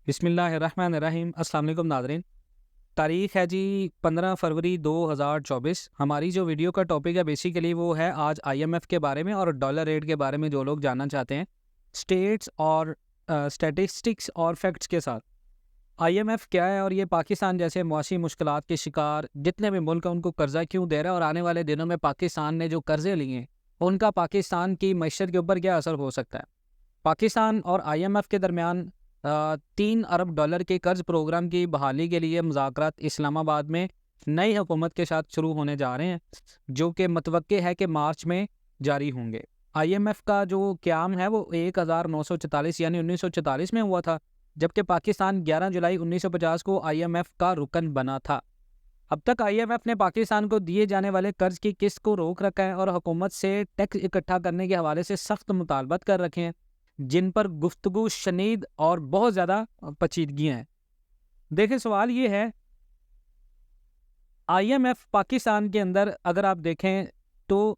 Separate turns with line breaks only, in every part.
بسم اللہ الرحمن الرحیم۔ السلام علیکم ناظرین۔ تاریخ ہے جی 15 فروری 2024۔ ہماری جو ویڈیو کا ٹاپک ہے بیسیکلی وہ ہے آج آئی ایم ایف کے بارے میں اور ڈالر ریٹ کے بارے میں جو لوگ جاننا چاہتے ہیں اسٹیٹس اور اسٹیٹسٹکس اور فیکٹس کے ساتھ۔ آئی ایم ایف کیا ہے اور یہ پاکستان جیسے معاشی مشکلات کے شکار جتنے بھی ملک ہیں ان کو قرضہ کیوں دے رہا ہے، اور آنے والے دنوں میں پاکستان نے جو قرضے لیے ہیں ان کا پاکستان کی معیشت کے اوپر کیا اثر ہو سکتا ہے۔ پاکستان اور آئی ایم ایف کے درمیان 3 ارب ڈالر کے قرض پروگرام کی بحالی کے لیے مذاکرات اسلام آباد میں نئی حکومت کے ساتھ شروع ہونے جا رہے ہیں، جو کہ متوقع ہے کہ مارچ میں جاری ہوں گے۔ آئی ایم ایف کا جو قیام ہے وہ 1944 یعنی 1944 میں ہوا تھا، جبکہ پاکستان 11 جولائی 1950 کو آئی ایم ایف کا رکن بنا تھا۔ اب تک آئی ایم ایف نے پاکستان کو دیے جانے والے قرض کی قسط کو روک رکھا ہے اور حکومت سے ٹیکس اکٹھا کرنے کے حوالے سے سخت مطالبات کر رکھے ہیں، جن پر گفتگو شنید اور بہت زیادہ پیچیدگیاں ہیں۔ دیکھیں، سوال یہ ہے، آئی ایم ایف پاکستان کے اندر اگر آپ دیکھیں تو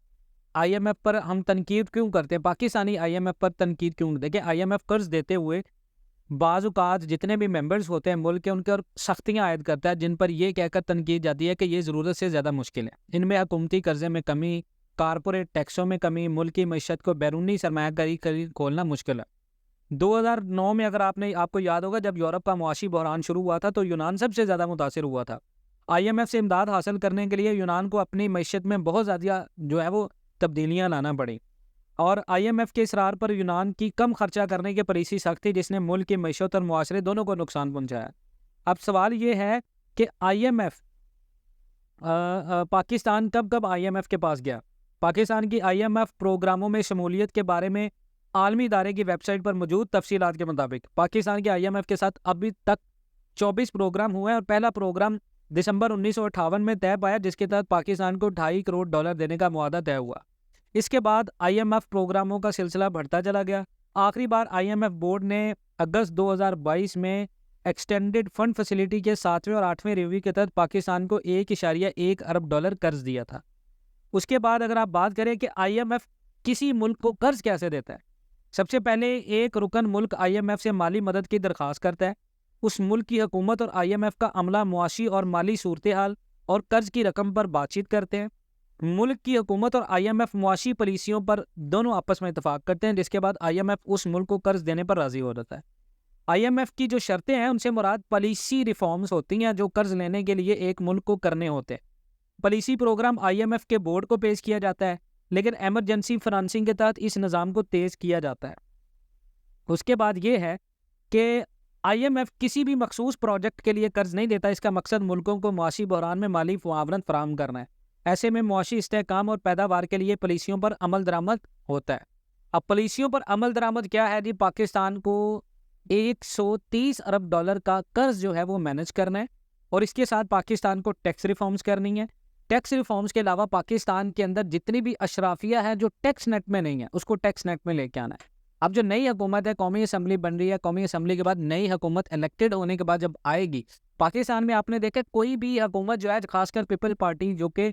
آئی ایم ایف پر ہم تنقید کیوں کرتے ہیں، پاکستانی آئی ایم ایف پر تنقید کیوں؟ دیکھیں، آئی ایم ایف قرض دیتے ہوئے بعض اوقات جتنے بھی ممبرز ہوتے ہیں ملک کے ان پر سختیاں عائد کرتا ہے، جن پر یہ کہہ کر تنقید جاتی ہے کہ یہ ضرورت سے زیادہ مشکل ہے۔ ان میں حکومتی قرضے میں کمی، کارپوریٹ ٹیکسوں میں کمی، ملکی معیشت کو بیرونی سرمایہ کاری کھولنا مشکل ہے۔ 2009 میں اگر آپ کو یاد ہوگا جب یورپ کا معاشی بحران شروع ہوا تھا تو یونان سب سے زیادہ متاثر ہوا تھا۔ آئی ایم ایف سے امداد حاصل کرنے کے لیے یونان کو اپنی معیشت میں بہت زیادہ جو ہے وہ تبدیلیاں لانا پڑیں، اور آئی ایم ایف کے اصرار پر یونان کی کم خرچہ کرنے کی پالیسی سخت تھی، جس نے ملک کی معیشت اور معاشرے دونوں کو نقصان پہنچایا۔ اب سوال یہ ہے کہ آئی ایم ایف پاکستان کب آئی ایم ایف کے پاس گیا؟ پاکستان کی آئی ایم ایف پروگراموں میں شمولیت کے بارے میں عالمی ادارے کی ویب سائٹ پر موجود تفصیلات کے مطابق پاکستان کے آئی ایم ایف کے ساتھ ابھی تک 24 پروگرام ہوئے ہیں، اور پہلا پروگرام دسمبر 1958 میں طے پایا، جس کے تحت پاکستان کو $2.5 کروڑ دینے کا معاہدہ طے ہوا۔ اس کے بعد آئی ایم ایف پروگراموں کا سلسلہ بڑھتا چلا گیا۔ آخری بار آئی ایم ایف بورڈ نے اگست 2022 میں ایکسٹینڈڈ فنڈ فیسلٹی کے 7ویں اور 8ویں ریویو کے تحت پاکستان کو $1.1 ارب قرض دیا تھا۔ اس کے بعد اگر آپ بات کریں کہ آئی ایم ایف کسی ملک کو قرض کیسے دیتا ہے، سب سے پہلے ایک رکن ملک آئی ایم ایف سے مالی مدد کی درخواست کرتا ہے۔ اس ملک کی حکومت اور آئی ایم ایف کا عملہ معاشی اور مالی صورتحال اور قرض کی رقم پر بات چیت کرتے ہیں۔ ملک کی حکومت اور آئی ایم ایف معاشی پالیسیوں پر دونوں آپس میں اتفاق کرتے ہیں، جس کے بعد آئی ایم ایف اس ملک کو قرض دینے پر راضی ہو جاتا ہے۔ آئی ایم ایف کی جو شرطیں ہیں ان سے مراد پالیسی ریفارمز ہوتی ہیں جو قرض لینے کے لیے ایک ملک کو کرنے ہوتے ہیں۔ پالیسی پروگرام آئی ایم ایف کے بورڈ کو پیش کیا جاتا ہے، لیکن ایمرجنسی فنانسنگ کے تحت اس نظام کو تیز کیا جاتا ہے۔ اس کے بعد یہ ہے کہ آئی ایم ایف کسی بھی مخصوص پروجیکٹ کے لیے قرض نہیں دیتا، اس کا مقصد ملکوں کو معاشی بحران میں مالی معاونت فراہم کرنا ہے۔ ایسے میں معاشی استحکام اور پیداوار کے لیے پالیسیوں پر عمل درآمد ہوتا ہے۔ اب پالیسیوں پر عمل درآمد کیا ہے جی؟ پاکستان کو $130 ارب کا قرض جو ہے وہ مینج کرنا ہے، اور اس کے ساتھ پاکستان کو ٹیکس ریفارمز کرنی ہے۔ ٹیکس ریفارمز کے علاوہ پاکستان کے اندر جتنی بھی اشرافیہ ہے جو ٹیکس نیٹ میں نہیں ہے اس کو ٹیکس نیٹ میں لے کے آنا ہے۔ اب جو نئی حکومت ہے، قومی اسمبلی بن رہی ہے، قومی اسمبلی کے بعد نئی حکومت الیکٹڈ ہونے کے بعد جب آئے گی پاکستان میں، آپ نے دیکھا کوئی بھی حکومت جو ہے، خاص کر پیپل پارٹی جو کہ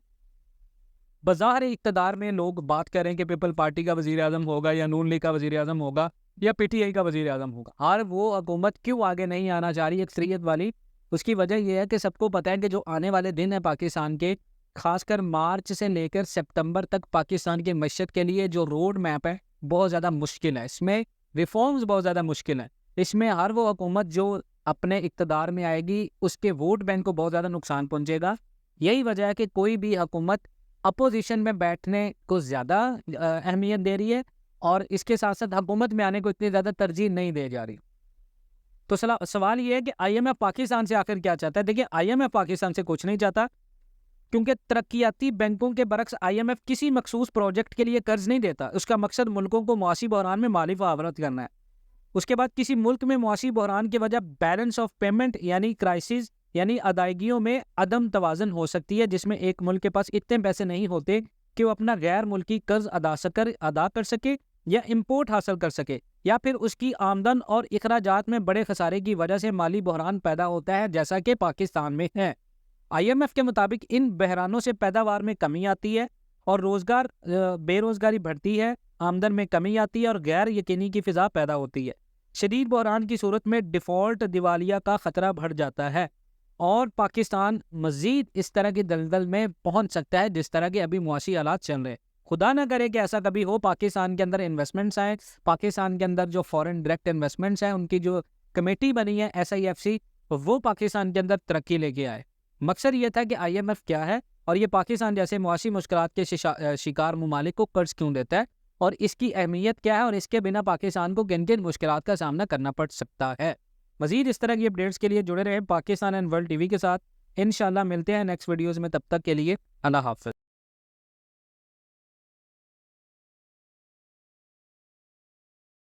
بظاہر اقتدار میں لوگ بات کر رہے ہیں کہ پیپل پارٹی کا وزیر اعظم ہوگا یا نون لیگ کا وزیر اعظم ہوگا یا پی ٹی آئی کا وزیر اعظم ہوگا، ہر وہ حکومت کیوں آگے نہیں آنا چاہ رہی اکثریت والی؟ اس کی وجہ یہ ہے کہ سب کو پتہ ہے کہ جو آنے والے دن ہیں پاکستان کے، خاص کر مارچ سے لے کر سپتمبر تک پاکستان کی معیشت کے لیے جو روڈ میپ ہے بہت زیادہ مشکل ہے، اس میں ریفارمز بہت زیادہ مشکل ہیں، اس میں ہر وہ حکومت جو اپنے اقتدار میں آئے گی اس کے ووٹ بینک کو بہت زیادہ نقصان پہنچے گا۔ یہی وجہ ہے کہ کوئی بھی حکومت اپوزیشن میں بیٹھنے کو زیادہ اہمیت دے رہی ہے اور اس کے ساتھ ساتھ حکومت میں آنے کو اتنی زیادہ ترجیح نہیں دے جا رہی۔ تو سوال یہ ہے کہ آئی ایم ایف پاکستان سے آخر کیا چاہتا ہے؟ دیکھیں، آئی ایم ایف پاکستان سے کچھ نہیں چاہتا، کیونکہ ترقیاتی بینکوں کے برعکس آئی ایم ایف کسی مخصوص پروجیکٹ کے لیے قرض نہیں دیتا۔ اس کا مقصد ملکوں کو معاشی بحران میں مالی معاونت کرنا ہے۔ اس کے بعد کسی ملک میں معاشی بحران کی وجہ بیلنس آف پیمنٹ یعنی کرائسس یعنی ادائیگیوں میں عدم توازن ہو سکتی ہے، جس میں ایک ملک کے پاس اتنے پیسے نہیں ہوتے کہ وہ اپنا غیر ملکی قرض ادا کر سکے یا امپورٹ حاصل کر سکے، یا پھر اس کی آمدن اور اخراجات میں بڑے خسارے کی وجہ سے مالی بحران پیدا ہوتا ہے، جیسا کہ پاکستان میں ہے۔ آئی ایم ایف کے مطابق ان بحرانوں سے پیداوار میں کمی آتی ہے اور بے روزگاری بڑھتی ہے، آمدن میں کمی آتی ہے اور غیر یقینی کی فضا پیدا ہوتی ہے۔ شدید بحران کی صورت میں ڈیفالٹ دیوالیہ کا خطرہ بڑھ جاتا ہے اور پاکستان مزید اس طرح کی دلدل میں پہنچ سکتا ہے جس طرح کے ابھی معاشی حالات چل رہے ہیں۔ خدا نہ کرے کہ ایسا کبھی ہو، پاکستان کے اندر انویسٹمنٹس آئیں، پاکستان کے اندر جو فورن ڈائریکٹ انویسٹمنٹس ہیں ان کی جو کمیٹی بنی ہے SIFC، وہ پاکستان کے اندر ترقی لے کے آئے۔ مقصد یہ تھا کہ IMF کیا ہے اور یہ پاکستان جیسے معاشی مشکلات کے شکار ممالک کو قرض کیوں دیتا ہے اور اس کی اہمیت کیا ہے اور اس کے بنا پاکستان کو کن کن مشکلات کا سامنا کرنا پڑ سکتا ہے۔ مزید اس طرح کی اپڈیٹس کے لیے جڑے رہیں پاکستان اینڈ ورلڈ TV کے ساتھ۔ انشاءاللہ ملتے ہیں نیکسٹ ویڈیوز میں، تب تک کے لیے اللہ حافظ۔